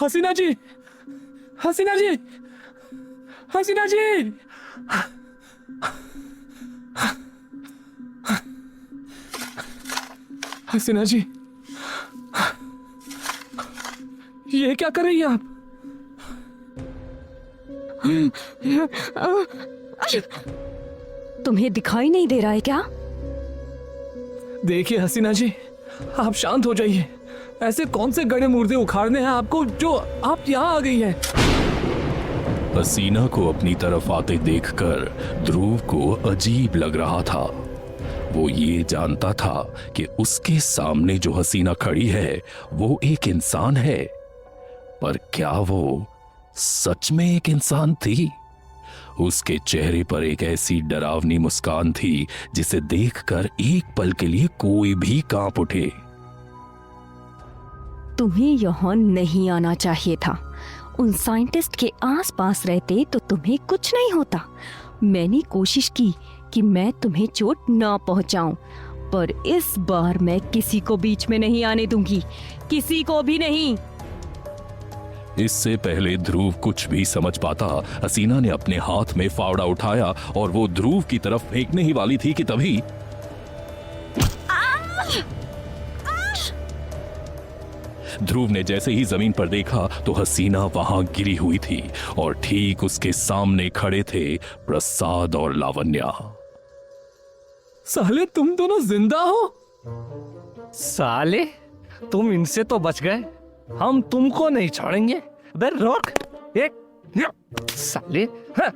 हसीना जी, हसीना जी, हसीना जी। हसीना जी, ये क्या कर रही हैं आप? तुम्हें दिखाई नहीं दे रहा है क्या? देखिए हसीना जी, आप शांत हो जाइए। ऐसे कौन से गड़े मुर्दे उखाड़ने हैं आपको जो आप यहाँ आ गई हैं? हसीना को अपनी तरफ आते देखकर ध्रुव को अजीब लग रहा था। वो ये जानता था कि उसके सामने जो हसीना खड़ी है वो एक इंसान है, पर क्या वो सच में एक इंसान थी? उसके चेहरे पर एक ऐसी डरावनी मुस्कान थी जिसे देखकर एक पल के लिए कोई भी कांप उठे। तुम्हें यहाँ नहीं आना चाहिए था। उन साइंटिस्ट के आसपास रहते तो तुम्हें कुछ नहीं होता। मैंने कोशिश की कि मैं तुम्हें चोट ना पहुंचाऊं, पर इस बार मैं किसी को बीच में नहीं आने दूंगी, किसी को भी नहीं। इससे पहले ध्रुव कुछ भी समझ पाता, हसीना ने अपने हाथ में फावड़ा उठाया और वो ध्रुव की तरफ फेंकने ही वाली थी कि तभी ध्रुव ने जैसे ही जमीन पर देखा तो हसीना वहां गिरी हुई थी और ठीक उसके सामने खड़े थे प्रसाद और लावण्या। साले तुम दोनों जिंदा हो? साले, तुम इनसे तो बच गए, हम तुमको नहीं छोड़ेंगे। बे रोक, एक साले। हाँ।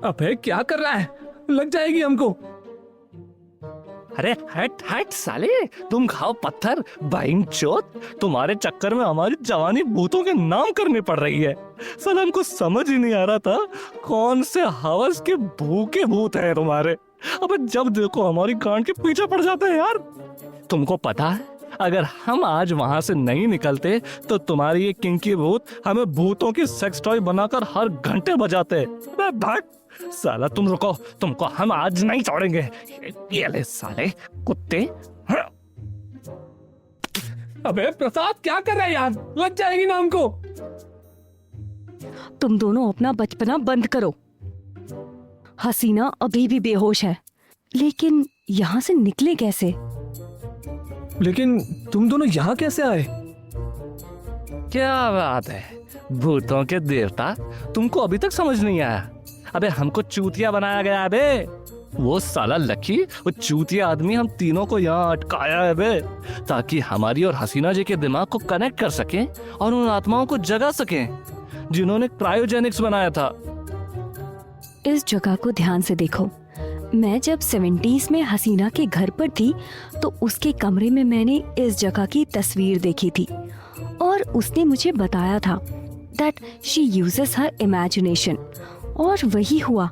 अबे क्या कर रहा है? लग जाएगी हमको। अरे हट हट साले, तुम खाओ पत्थर। बाइंचोद, तुम्हारे चक्कर में हमारी जवानी भूतों के नाम करनी पड़ रही है। साला हमको समझ ही नहीं आ रहा था कौन से हवस के भूखे भूत हैं तुम्हारे। अबे जब देखो हमारी गांड के पीछे पड़ जाते हैं यार। तुमको पता है, अगर हम आज वहां से नहीं निकलते तो तुम्हारी ये किंकी भूत हमें भूतों की सेक्स टॉय बनाकर हर घंटे बजाते। अबे भाग साला, तुम रुको, तुमको हम आज नहीं छोड़ेंगे। ये ले साले कुत्ते। अबे प्रसाद क्या कर रहा है यार? लग जाएगी ना हमको। तुम दोनों अपना बचपना बंद करो। हसीना अभी भी बेहोश है, लेकिन यहाँ से निकले कैसे? लेकिन तुम दोनों यहाँ कैसे आए? क्या बात है, भूतों के देवता, तुमको अभी तक समझ नहीं आया? अबे हमको चूतिया बनाया गया है बे। वो साला लकी, वो चूतिया आदमी हम तीनों को यहाँ अटकाया है बे, ताकि हमारी और हसीना जी के दिमाग को कनेक्ट कर सके और उन आत्माओं को जगा सके जिन्होंने क्रायोजेनिक्स बनाया था। इस जगह को ध्यान से देखो। मैं जब 70s में हसीना के घर पर थी तो उसके कमरे में मैंने इस जगह की तस्वीर देखी थी और उसने मुझे बताया था that she uses her imagination। और वही हुआ,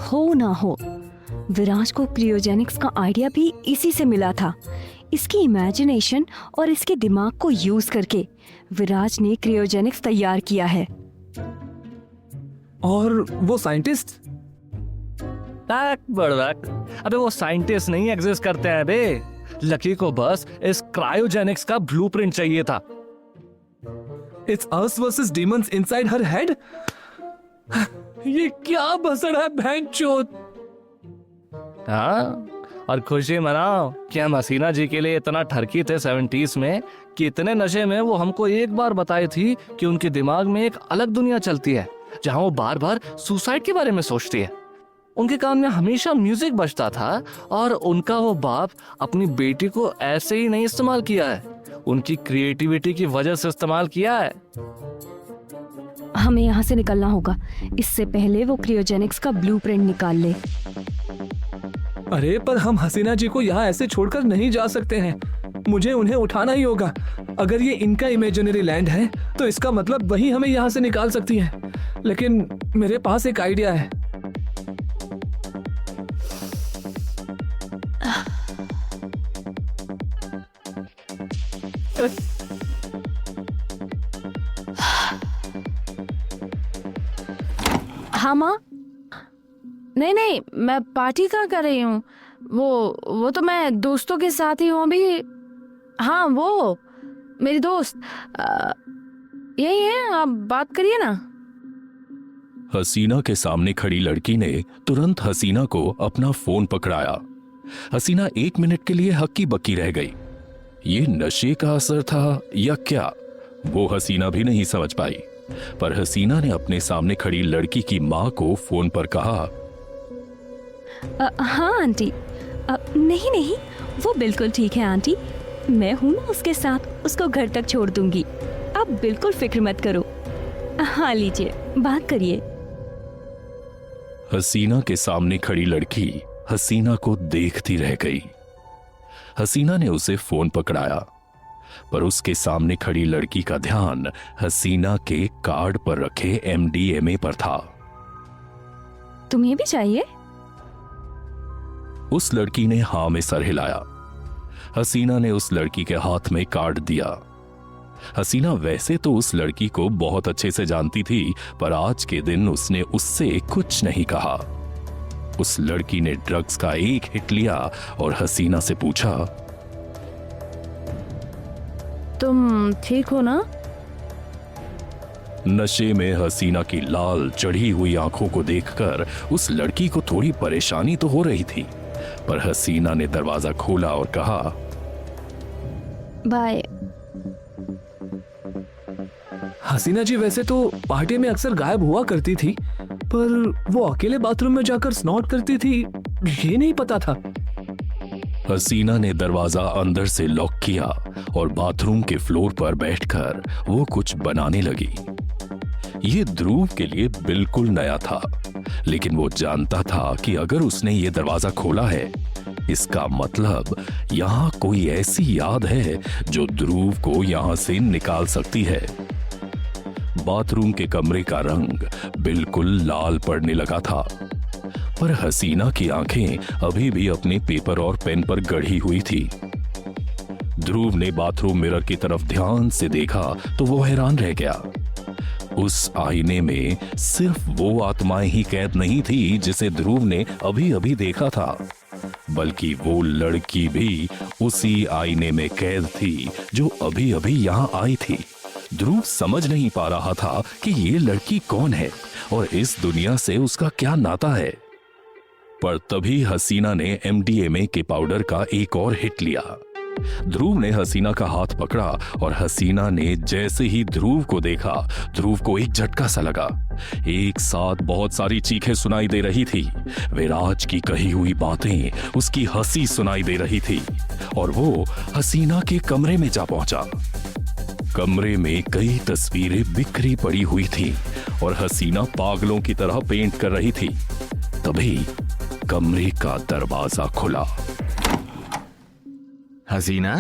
हो ना हो, विराज को क्रियोजेनिक्स का आइडिया भी इसी से मिला था। इसकी इमेजिनेशन और इसके दिमाग को यूज करके विराज ने क्रियोजेनिक्स तैयार किया है। और वो साइंटिस्ट? अबे वो साइंटिस्ट नहीं एग्जिस्ट करते हैं बे। लकी को बस इस क्रायोजेनिक्स का ब्लूप्रिंट चाहिए था। It's us versus demons inside her head? ये क्या बसड़ है बहनचोद? हाँ, और खुशी मनाओ कि हम हसीना जी के लिए इतना ठरकी थे 70s में कि इतने नशे में वो हमको एक बार बताई थी कि उनके दिमाग में एक अलग दुनिया चलती है जहाँ वो बार बार सुसाइड के बारे में सोचती है। उनके कान में हमेशा म्यूजिक बजता था और उनका वो बाप अपनी बेटी को ऐसे ही नहीं इस्तेमाल किया है, उनकी क्रिएटिविटी की वजह से इस्तेमाल किया है। हमें यहाँ से निकलना होगा, इससे पहले वो क्रियोजेनिक्स का ब्लूप्रिंट निकाल ले। अरे पर हम हसीना जी को यहाँ ऐसे छोड़कर नहीं जा सकते हैं। मुझे उन्हें उठाना ही होगा। अगर ये इनका इमेजिनरी लैंड है तो इसका मतलब वही हमें यहाँ से निकाल सकती है। लेकिन मेरे पास एक आइडिया है। हाँ माँ, नहीं नहीं, मैं पार्टी कहाँ कर रही हूँ। वो तो मैं दोस्तों के साथ ही हूँ अभी। हाँ वो मेरी दोस्त यही है, आप बात करिए ना। हसीना के सामने खड़ी लड़की ने तुरंत हसीना को अपना फोन पकड़ाया। हसीना 1 मिनट के लिए हक्की बक्की रह गई। ये नशे का असर था या क्या, वो हसीना भी नहीं समझ पाई। पर हसीना ने अपने सामने खड़ी लड़की की माँ को फोन पर कहा, हाँ आंटी, नहीं नहीं, वो बिल्कुल ठीक है आंटी, मैं हूँ ना उसके साथ, उसको घर तक छोड़ दूंगी, आप बिल्कुल फिक्र मत करो। हाँ लीजिए, बात करिए। हसीना के सामने खड़ी लड़की हसीना को देखती रह गई। हसीना ने उसे फोन पकड़ाया, पर उसके सामने खड़ी लड़की का ध्यान हसीना के कार्ड पर रखे MDMA पर था। तुम्हें भी चाहिए? उस लड़की ने हाँ में सर हिलाया। हसीना ने उस लड़की के हाथ में कार्ड दिया। हसीना वैसे तो उस लड़की को बहुत अच्छे से जानती थी, पर आज के दिन उसने उससे कुछ नहीं कहा। उस लड़की ने ड्रग्स का एक हिट लिया और हसीना से पूछा, तुम ठीक हो ना? नशे में हसीना की लाल चढ़ी हुई आंखों को देखकर उस लड़की को थोड़ी परेशानी तो हो रही थी, पर हसीना ने दरवाजा खोला और कहा, बाय। हसीना जी वैसे तो पार्टी में अक्सर गायब हुआ करती थी, पर वो अकेले बाथरूम में जाकर स्नॉट करती थी, ये नहीं पता था। हसीना ने दरवाजा अंदर से लॉक किया और बाथरूम के फ्लोर पर बैठकर वो कुछ बनाने लगी। ये ध्रुव के लिए बिल्कुल नया था, लेकिन वो जानता था कि अगर उसने ये दरवाजा खोला है, इसका मतलब यहां कोई ऐसी याद है जो ध्रुव को यहां से निकाल सकती है। बाथरूम के कमरे का रंग बिल्कुल लाल पड़ने लगा था, पर हसीना की आंखें अभी भी अपने पेपर और पेन पर गड़ी हुई थी। ध्रुव ने बाथरूम मिरर की तरफ ध्यान से देखा तो वो हैरान रह गया। उस आईने में सिर्फ वो आत्माएं ही कैद नहीं थी जिसे ध्रुव ने अभी अभी देखा था, बल्कि वो लड़की भी उसी आईने में कैद थी जो अभी अभी यहां आई थी। ध्रुव समझ नहीं पा रहा था कि ये लड़की कौन है और इस दुनिया से उसका क्या नाता है। पर तभी हसीना ने MDMA के पाउडर का एक और हिट लिया। ध्रुव ने हसीना का हाथ पकड़ा और हसीना ने जैसे ही ध्रुव को देखा, ध्रुव को एक झटका सा लगा। एक साथ बहुत सारी चीखें सुनाई दे रही थी। विराज की कही हुई बातें, उसकी हंसी सुनाई दे रही थी और वो हसीना के कमरे में जा पहुंचा। कमरे में कई तस्वीरें बिखरी पड़ी हुई थी और हसीना पागलों की तरह पेंट कर रही थी। तभी कमरे का दरवाजा खुला। हसीना,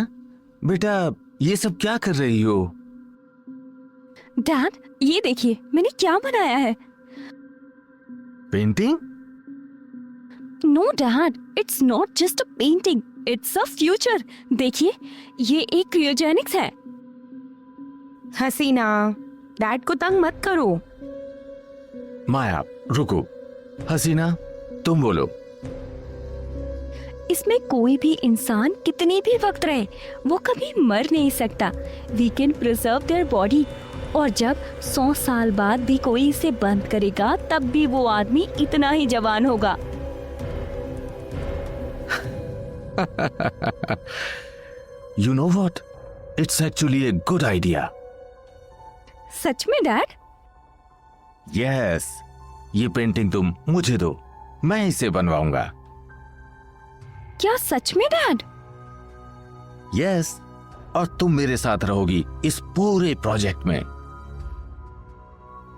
बेटा ये सब क्या कर रही हो? डैड, ये देखिए मैंने क्या बनाया है। Painting? No dad, it's not just a painting, it's a future. देखिए, ये एक क्रियोजेनिक्स है। हसीना, डैड को तंग मत करो। माया रुको। हसीना तुम बोलो। इसमें कोई भी इंसान कितनी भी वक्त रहे, वो कभी मर नहीं सकता। We can preserve their body, और जब 100 साल बाद भी कोई इसे बंद करेगा, तब भी वो आदमी इतना ही जवान होगा। You know what? It's actually a good idea. सच में डैड? Yes, ये पेंटिंग तुम मुझे दो, मैं इसे बनवाऊंगा। क्या सच में डैड? Yes, और तुम मेरे साथ रहोगी इस पूरे प्रोजेक्ट में।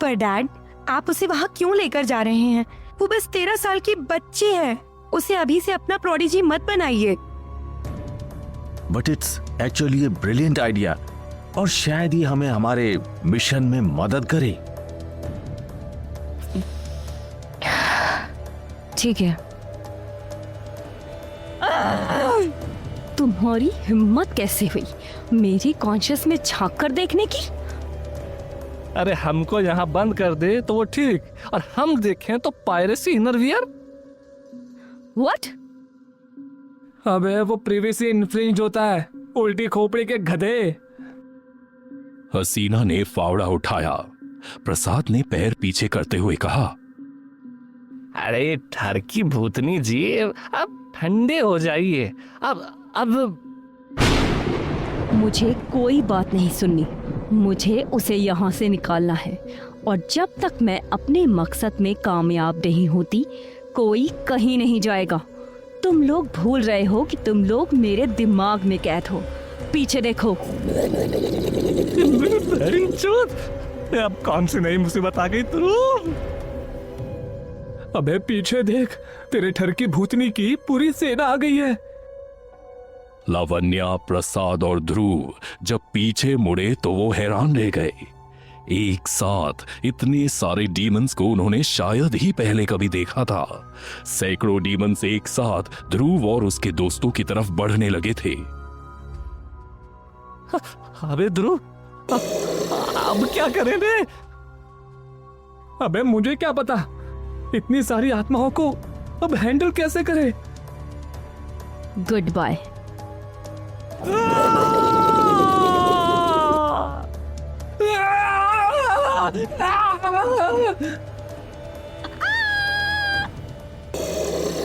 पर डैड, आप उसे वहाँ क्यों लेकर जा रहे हैं? वो बस 13 साल की बच्ची है। उसे अभी से अपना प्रोडिजी मत बनाइए। But it's actually a brilliant idea, और शायद ये हमें हमारे मिशन में मदद करे। ठीक है। तुम्हारी हिम्मत कैसे हुई मेरी कॉन्शियस में झांक कर देखने की? अरे हमको यहाँ बंद कर दे तो वो ठीक, और हम देखें तो पायरेसी इनरवियर। व्हाट? अबे वो प्रीवियसली इन्फ्रिंज्ड होता है, उल्टी खोपड़ी के गधे। हसीना ने फावड़ा उठाया। प्रसाद ने पैर पीछे करते हुए कहा, अरे ठरकी भूतनी जी, अब ठंडे हो जाइए। अब मुझे कोई बात नहीं सुननी, मुझे उसे यहाँ से निकालना है, और जब तक मैं अपने मकसद में कामयाब नहीं होती कोई कहीं नहीं जाएगा। तुम लोग भूल रहे हो कि तुम लोग मेरे दिमाग में कैद हो। पीछे देखो। मैं अब कौन सी नई मुसीबत आ गई ध्रुव? अबे पीछे देख, तेरे ठरकी भूतनी की पूरी सेना आ गई है। लावण्या, प्रसाद और ध्रुव जब पीछे मुड़े तो वो हैरान रह गए। एक साथ इतने सारे डीमंस को उन्होंने शायद ही पहले कभी देखा था। सैकड़ों डीमंस एक साथ ध्रुव और उसके दोस्तों की तरफ बढ़ने लगे थे। अबे ध्रुव, अब क्या करें बे? अबे मुझे क्या पता, इतनी सारी आत्माओं को अब हैंडल कैसे करें। Good bye. Ah!